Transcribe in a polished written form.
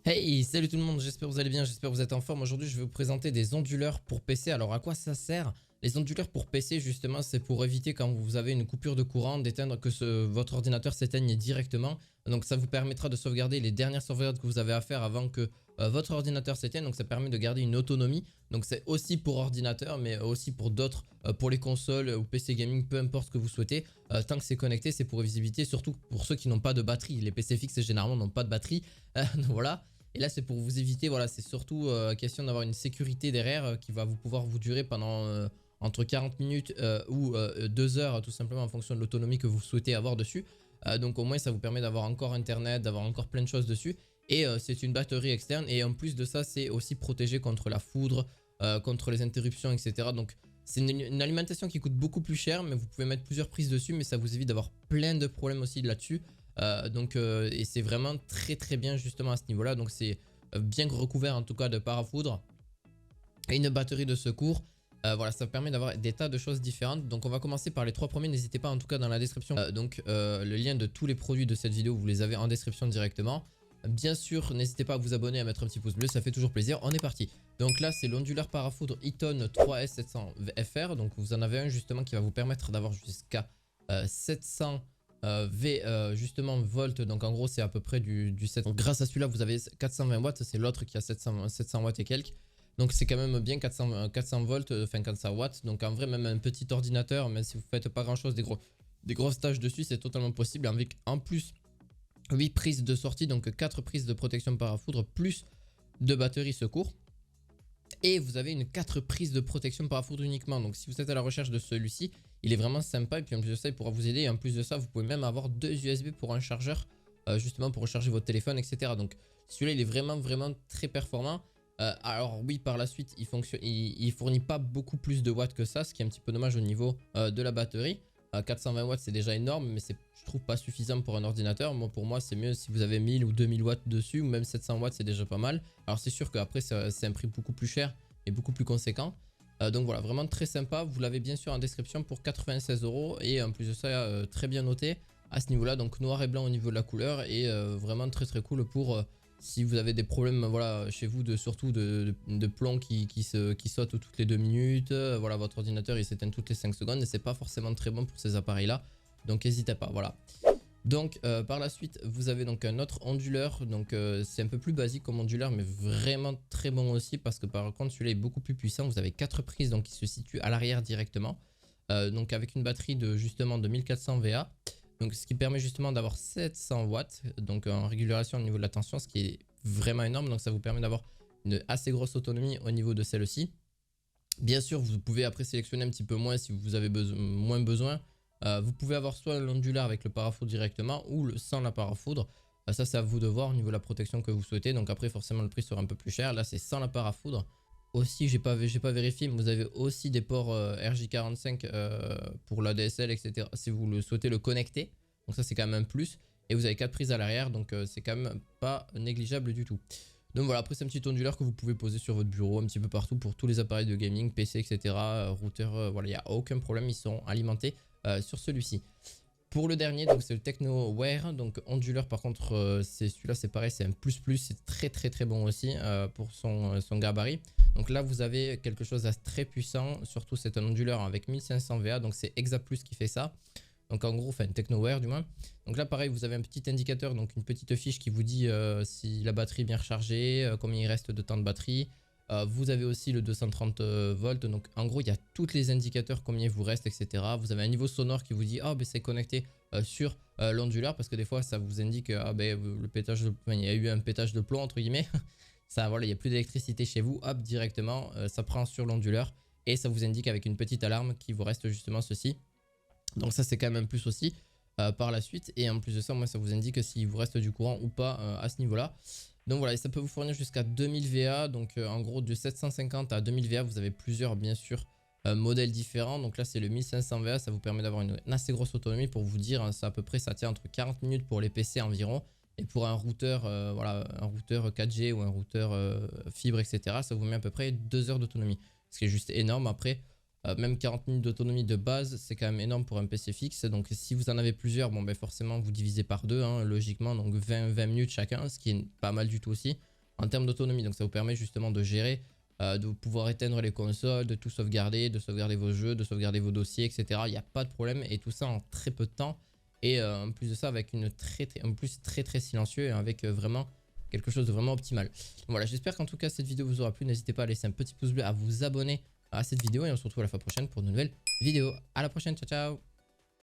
Hey, salut tout le monde, j'espère que vous allez bien, j'espère que vous êtes en forme. Aujourd'hui, je vais vous présenter des onduleurs pour PC. Alors, à quoi ça sert? Les onduleurs pour PC, justement, c'est pour éviter quand vous avez une coupure de courant, d'éteindre que votre ordinateur s'éteigne directement. Donc, ça vous permettra de sauvegarder les dernières sauvegardes que vous avez à faire avant que votre ordinateur s'éteigne. Donc, ça permet de garder une autonomie. Donc, c'est aussi pour ordinateur, mais aussi pour d'autres, pour les consoles ou PC gaming, peu importe ce que vous souhaitez. Tant que c'est connecté, c'est pour éviter, surtout pour ceux qui n'ont pas de batterie. Les PC fixes, généralement, n'ont pas de batterie. Voilà. Et là, c'est pour vous éviter, voilà, c'est surtout question d'avoir une sécurité derrière qui va pouvoir vous durer pendant entre 40 minutes ou 2 heures, tout simplement en fonction de l'autonomie que vous souhaitez avoir dessus. Donc au moins, ça vous permet d'avoir encore Internet, d'avoir encore plein de choses dessus. Et c'est une batterie externe. Et en plus de ça, c'est aussi protégé contre la foudre, contre les interruptions, etc. Donc c'est une alimentation qui coûte beaucoup plus cher, mais vous pouvez mettre plusieurs prises dessus, mais ça vous évite d'avoir plein de problèmes aussi là-dessus. Et c'est vraiment très bien justement à ce niveau là. Donc c'est bien recouvert en tout cas de parafoudre et une batterie de secours. Voilà, ça permet d'avoir des tas de choses différentes. Donc on va commencer par les trois premiers. N'hésitez pas en tout cas dans la description. Le lien de tous les produits de cette vidéo, vous les avez en description directement. Bien sûr, n'hésitez pas à vous abonner, à mettre un petit pouce bleu, ça fait toujours plaisir. On est parti. Donc là, c'est l'onduleur parafoudre Eaton 3S700FR. Donc vous en avez un justement qui va vous permettre d'avoir jusqu'à 700 justement volts. Donc en gros, c'est à peu près du 7. Donc grâce à celui-là, vous avez 420 watts. C'est l'autre qui a 700 watts et quelques. Donc c'est quand même bien 400 volts, enfin 400 watts. Donc en vrai, même un petit ordinateur, même si vous faites pas grand chose, des grosses tâches dessus, c'est totalement possible. Avec en plus 8 prises de sortie, donc 4 prises de protection parafoudre, plus de batterie secours. Et vous avez une 4 prises de protection parafoudre uniquement. Donc si vous êtes à la recherche de celui-ci, il est vraiment sympa. Et puis en plus de ça, il pourra vous aider. Et en plus de ça, vous pouvez même avoir 2 USB pour un chargeur, justement pour recharger votre téléphone, etc. Donc celui-là, il est vraiment très performant. Alors oui, par la suite, il fournit pas beaucoup plus de watts que ça, ce qui est un petit peu dommage au niveau de la batterie. 420 watts, c'est déjà énorme, mais c'est, je trouve, pas suffisant pour un ordinateur. Moi, pour moi, c'est mieux si vous avez 1000 ou 2000 watts dessus, ou même 700 watts, c'est déjà pas mal. Alors c'est sûr qu'après, c'est un prix beaucoup plus cher et beaucoup plus conséquent. Donc voilà, vraiment très sympa. Vous l'avez bien sûr en description pour 96 € et en plus de ça, très bien noté à ce niveau-là. Donc noir et blanc au niveau de la couleur et vraiment très cool pour si vous avez des problèmes, voilà, chez vous, surtout de plomb qui saute toutes les 2 minutes. Voilà, votre ordinateur il s'éteint toutes les 5 secondes et c'est pas forcément très bon pour ces appareils-là. Donc n'hésitez pas, voilà. Donc par la suite vous avez donc un autre onduleur. Donc c'est un peu plus basique comme onduleur, mais vraiment très bon aussi, parce que par contre celui-là est beaucoup plus puissant. Vous avez 4 prises donc qui se situent à l'arrière directement, donc avec une batterie de justement de 1400 VA, donc ce qui permet justement d'avoir 700 watts donc en régulation au niveau de la tension, ce qui est vraiment énorme. Donc ça vous permet d'avoir une assez grosse autonomie au niveau de celle-ci. Bien sûr, vous pouvez après sélectionner un petit peu moins si vous avez moins besoin. Vous pouvez avoir soit l'onduleur avec le parafoudre directement ou sans la parafoudre. Ça, c'est à vous de voir au niveau de la protection que vous souhaitez. Donc après, forcément, le prix sera un peu plus cher. Là, c'est sans la parafoudre. Aussi, j'ai pas vérifié, mais vous avez aussi des ports RJ45 pour l'ADSL, etc. si vous le souhaitez le connecter. Donc ça, c'est quand même un plus. Et vous avez 4 prises à l'arrière, donc c'est quand même pas négligeable du tout. Donc voilà, après c'est un petit onduleur que vous pouvez poser sur votre bureau, un petit peu partout pour tous les appareils de gaming, PC, etc. Routeur, voilà, il n'y a aucun problème, ils sont alimentés sur celui-ci. Pour le dernier, donc c'est le TechnoWare, donc onduleur par contre, c'est celui-là, c'est pareil, c'est un plus, c'est très bon aussi pour son gabarit. Donc là vous avez quelque chose de très puissant, surtout c'est un onduleur avec 1500 VA, donc c'est ExaPlus qui fait ça. Donc en gros, enfin TechnoWare du moins. Donc là pareil, vous avez un petit indicateur, donc une petite fiche qui vous dit si la batterie est bien rechargée, combien il reste de temps de batterie. Vous avez aussi le 230 volts, donc en gros il y a tous les indicateurs, combien il vous reste, etc. Vous avez un niveau sonore qui vous dit ah ben c'est connecté sur l'onduleur, parce que des fois ça vous indique ah ben le pétage il y a eu un pétage de plomb entre guillemets. Ça, voilà, il n'y a plus d'électricité chez vous, hop, directement ça prend sur l'onduleur et ça vous indique avec une petite alarme qu'il vous reste justement ceci. Donc ça c'est quand même un plus aussi par la suite. Et en plus de ça, moi ça vous indique s'il vous reste du courant ou pas à ce niveau là. Donc voilà, et ça peut vous fournir jusqu'à 2000 VA. Donc en gros de 750 à 2000 VA, vous avez plusieurs bien sûr modèles différents. Donc là c'est le 1500 VA, ça vous permet d'avoir une assez grosse autonomie. Pour vous dire, hein, ça à peu près, ça tient entre 40 minutes pour les PC environ. Et pour un routeur, voilà, un routeur 4G ou un routeur fibre, etc., ça vous met à peu près 2 heures d'autonomie. Ce qui est juste énorme. Après, même 40 minutes d'autonomie de base, c'est quand même énorme pour un PC fixe. Donc si vous en avez plusieurs, bon ben forcément vous divisez par deux, hein, logiquement, donc 20 minutes chacun, ce qui est pas mal du tout aussi. en termes d'autonomie. Donc ça vous permet justement de gérer, de pouvoir éteindre les consoles, de tout sauvegarder, de sauvegarder vos jeux, de sauvegarder vos dossiers, etc. Il n'y a pas de problème et tout ça en très peu de temps. Et en plus de ça, avec un plus très silencieux et avec vraiment quelque chose de vraiment optimal. Voilà, j'espère qu'en tout cas cette vidéo vous aura plu. N'hésitez pas à laisser un petit pouce bleu, à vous abonner à cette vidéo et on se retrouve à la fois prochaine pour de nouvelles vidéos. À la prochaine, ciao ciao.